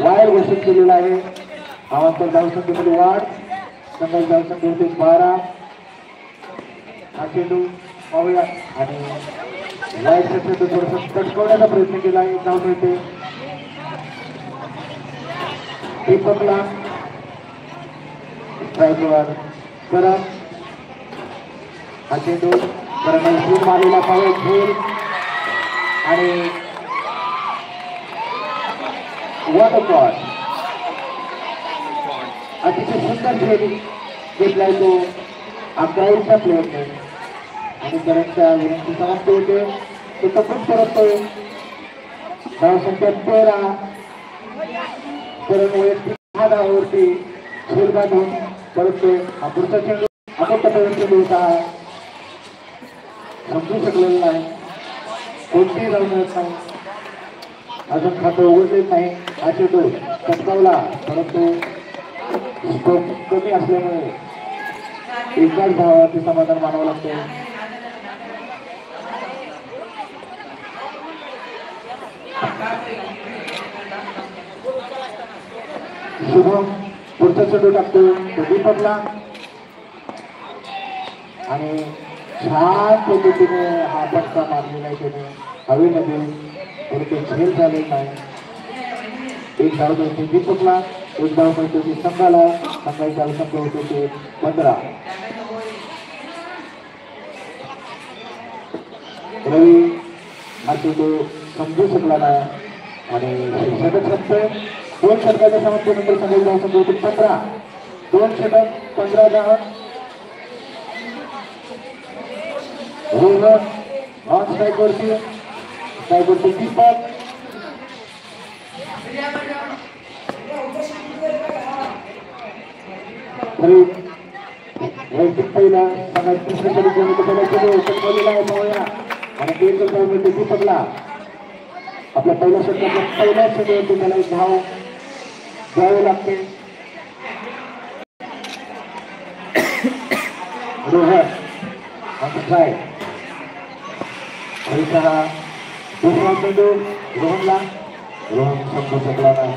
Wide घोषित केलेला आहे. नामांतर धावसंख्येमध्ये वाढ. संघाची धावसंख्या होते 12. हा चेंडू पाहूया आणि वाईड क्षेत्र थोडंसं तटकवण्याचा प्रयत्न केला आहे. धाव मिळते दीपकला. स्ट्राईकवर करत हा चेंडू करण्याला सूर मारलेला पाहूया खेळ आणि वॉटर पॉट अतिशय सुंदर खेळ घेतलाय तो 11च्या प्लेअरने आणि करंटच्या विनंती समाप्त होते. तो तपून परततोय. धावसंख्या 13. करण वैयक्तिक 6 धावांवरती झेल बांधून परततोय. हा पुढचा चेंडू अकोटपर्यंत चेंडू होता. समजू शकलेला नाही. कोणतीही धाव मिळत नाही. अजून खातं उघडलेच नाही. हा चेंडू पटकावला परंतु स्ट्रोक कमी असल्यामुळे एकाच धावावरती समाधान मानावं लागते. शुभम पुढचा चेंडू टाकतो तो दीपकला आणि छान पद्धतीने हा फटका मारलेला आहे त्याने हवेमध्ये परंतु झेल झाले नाही. एक धाव मिळते दीपकला. एक धाव मिळते ती संघाला. संघाची धावसंख्या होते ते 15. रवी हा चेंडू समजू शकला नाही आणि षटक संपतोय. 2 षटकाच्या समाप्तीनंतर संघाची धावसंख्या होती 15. 2 षटक 15 धावा. रोहन ऑन स्ट्राईकवरती दीपक वैयक्तिक पहिला संघात तिसऱ्या षटकाला आहे पाहूया आणि दीर्घ धाव मिळते दीपकला. आपल्या पहिल्या षटकाच्या पहिल्या षटकावरती त्याला एक धाव द्यावे लागते. रोहन ट्राय हा दुसरा चेंडू रोहनला. रोहन समजू शकला नाही.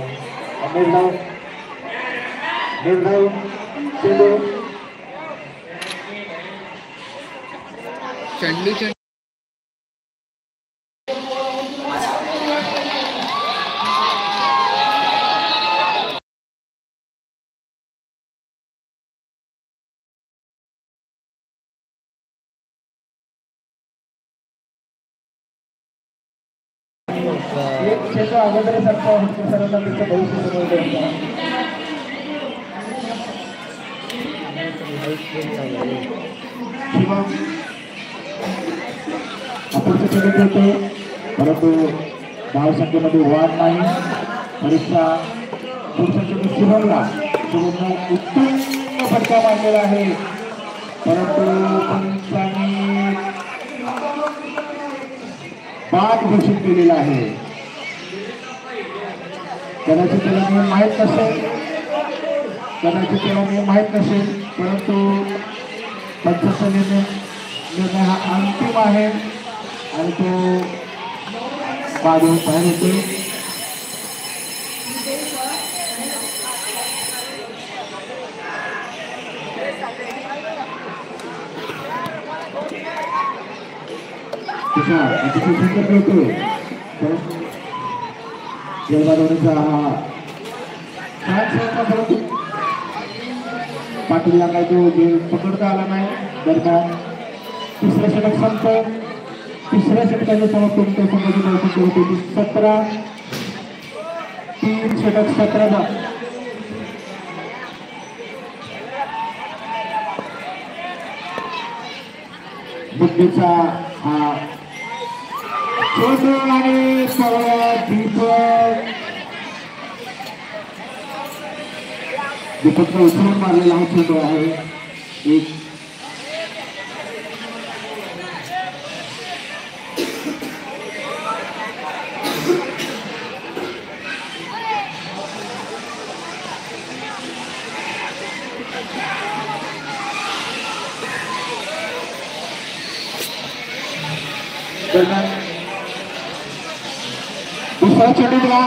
निर्धाव चेंडू चेंडू एक चेंडू अगोदर सरकार सर्वांना त्याचं भविष्य समोर आपण चेंडू खेळतो परंतु धावसंख्येमध्ये वाढ नाही. परीक्षा पुढचा चेंडू शुभमला. शुभमने उत्तम फटका मारलेला आहे परंतु पंचांनी बाद घोषित केलेला आहे. कदाचित त्याला नियम माहीत नसेल परंतु पंचांचा निर्णय हा अंतिम आहे आणि तो बाद होऊन बाहेर होतो. अतिशय संकट होतो जयवाडवणीचा हा छान प्रयत्न परंतु पाटीलला काय तो जेल पकडता आला नाही. दरम्यान तिसऱ्या षटक संपत. तिसऱ्या षटकाच्या समाप्तीनंतर संघाची धावसंख्या होती 17. 3 षटक 17 धावा. बुद्धीचा हा चेंडू आणि दीपकचा उचलून मारलेला हा चेंडू आहे. एक दुसरा चेंडू दिला